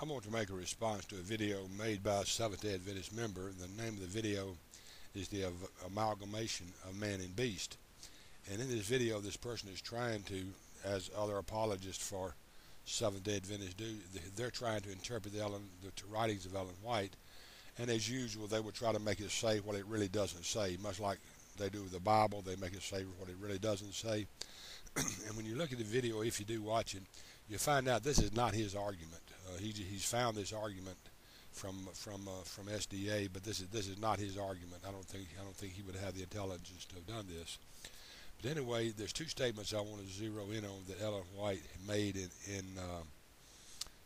I want to make a response to a video made by a Seventh-day Adventist member. The name of the video is the Amalgamation of Man and Beast. And in this video, this person is trying to, as other apologists for Seventh-day Adventists do, they're trying to interpret the writings of Ellen White. And as usual, they will try to make it say what it really doesn't say, much like they do with the Bible. They make it say what it really doesn't say. And when you look at the video, if you do watch it, you find out this is not his argument. He's found this argument from SDA, but this is not his argument. I don't think he would have the intelligence to have done this. But anyway, there's two statements I want to zero in on that Ellen White made in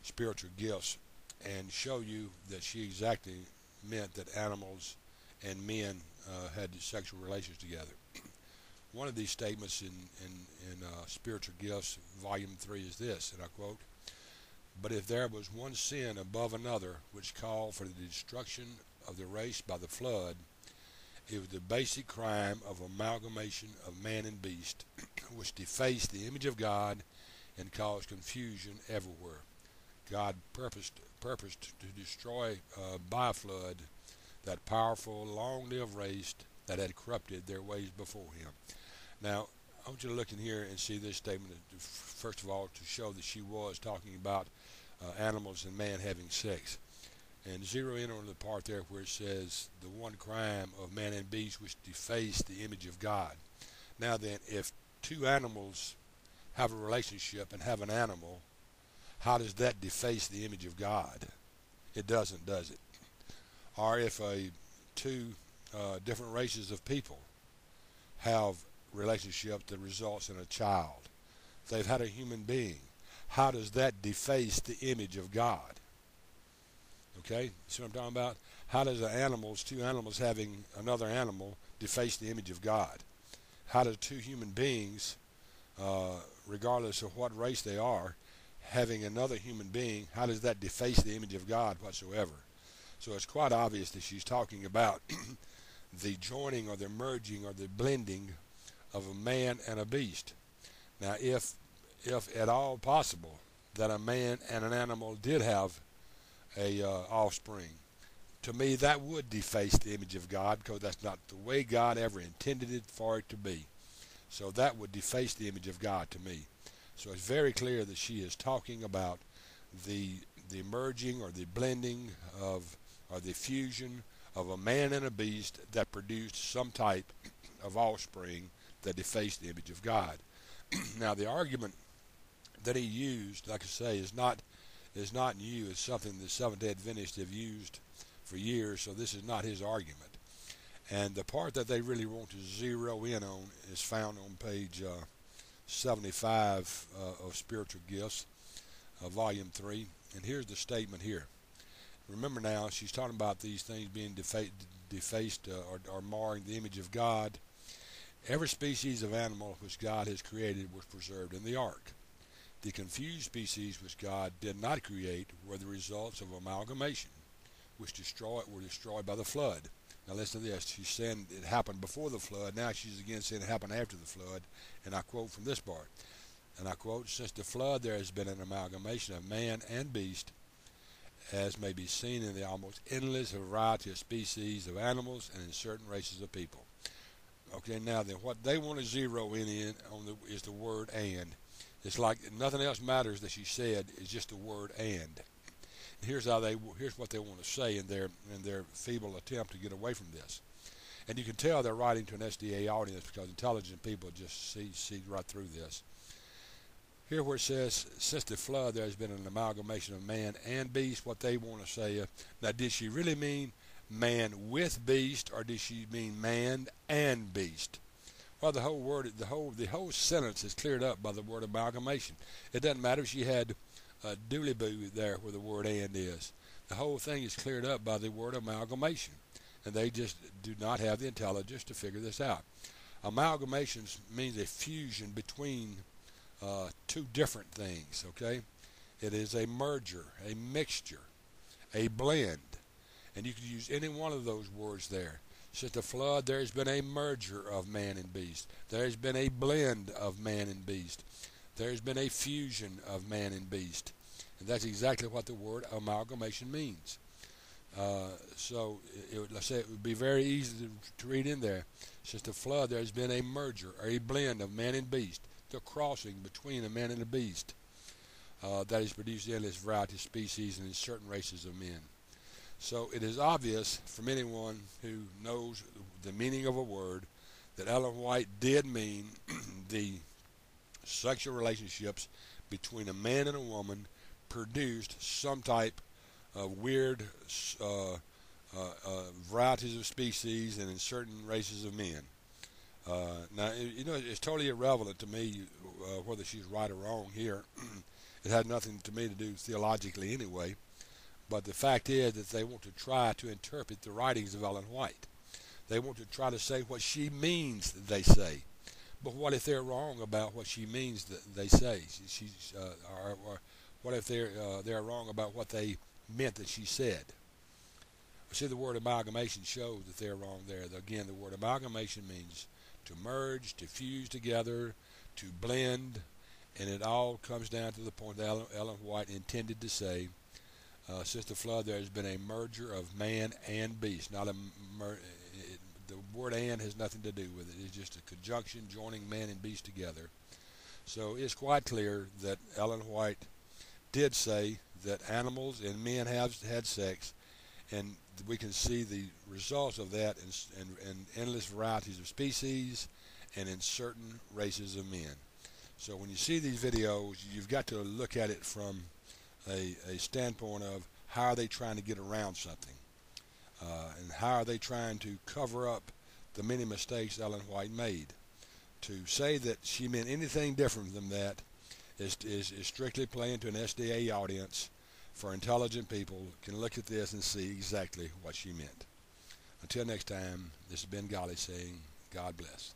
Spiritual Gifts, and show you that she exactly meant that animals and men had sexual relations together. One of these statements in Spiritual Gifts, Volume 3, is this, and I quote, "But if there was one sin above another which called for the destruction of the race by the flood, it was the basic crime of amalgamation of man and beast, which defaced the image of God and caused confusion everywhere. God purposed to destroy by a flood that powerful, long-lived race that had corrupted their ways before him." Now, I want you to look in here and see this statement, first of all, to show that she was talking about animals and man having sex. And zero in on the part there where it says, the one crime of man and beast which defaced the image of God. Now then, if two animals have a relationship and have an animal, how does that deface the image of God? It doesn't, does it? Or if two different races of people have relationship that results in a child, they've had a human being, how does that deface the image of God? Okay, see what I'm talking about? How does two animals having another animal deface the image of God? How do two human beings, regardless of what race they are, having another human being, how does that deface the image of God whatsoever? So it's quite obvious that she's talking about the joining or the merging or the blending of a man and a beast. Now, if at all possible that a man and an animal did have a offspring, to me that would deface the image of God, because that's not the way God ever intended it for it to be. So that would deface the image of God to me. So it's very clear that she is talking about the merging or the blending of, or the fusion of a man and a beast that produced some type of offspring that defaced the image of God. Now, the argument that he used, like I say, is not new. It's something the Seventh-day Adventists have used for years, so this is not his argument. And the part that they really want to zero in on is found on page 75 of Spiritual Gifts, Volume 3. And here's the statement here. Remember now, she's talking about these things being defaced or marring the image of God. Every species of animal which God has created was preserved in the ark. The confused species which God did not create were the results of amalgamation, which were destroyed by the flood. Now listen to this. She's saying it happened before the flood. Now she's again saying it happened after the flood. And I quote from this part. And I quote, "Since the flood there has been an amalgamation of man and beast, as may be seen in the almost endless variety of species of animals and in certain races of people." Okay, now then, what they want to zero in on is the word "and." It's like nothing else matters that she said. It's just the word "and." Here's what they want to say in their feeble attempt to get away from this. And you can tell they're writing to an SDA audience, because intelligent people just see right through this. Here where it says, "Since the flood there has been an amalgamation of man and beast," what they want to say, now did she really mean man with beast, or did she mean man and beast? Well, the whole sentence is cleared up by the word amalgamation. It doesn't matter if she had dooley-boo there where the word "and" is. The whole thing is cleared up by the word amalgamation, and they just do not have the intelligence to figure this out. Amalgamation means a fusion between two different things. Okay, it is a merger, a mixture, a blend. And you could use any one of those words there. Since the flood, there has been a merger of man and beast. There has been a blend of man and beast. There has been a fusion of man and beast. And that's exactly what the word amalgamation means. Let's say it would be very easy to read in there. Since the flood, there has been a merger, or a blend of man and beast, the crossing between a man and a beast that has produced endless variety of species and in certain races of men. So it is obvious from anyone who knows the meaning of a word that Ellen White did mean the sexual relationships between a man and a woman produced some type of weird varieties of species and in certain races of men. Now, it's totally irrelevant to me whether she's right or wrong here. It had nothing to me to do theologically anyway. But the fact is that they want to try to interpret the writings of Ellen White. They want to try to say what she means that they say. But what if they're wrong about what she means that they say? Or what if they're wrong about what they meant that she said? See, the word amalgamation shows that they're wrong there. Again, the word amalgamation means to merge, to fuse together, to blend, and it all comes down to the point that Ellen White intended to say, since the flood, there has been a merger of man and beast. The word "and" has nothing to do with it. It's just a conjunction joining man and beast together. So it's quite clear that Ellen White did say that animals and men have had sex, and we can see the results of that in endless varieties of species and in certain races of men. So when you see these videos, you've got to look at it from a standpoint of how are they trying to get around something, and how are they trying to cover up the many mistakes Ellen White made. To say that she meant anything different than that is strictly playing to an SDA audience. For intelligent people can look at this and see exactly what she meant. Until next time, this has been Golly saying, God bless.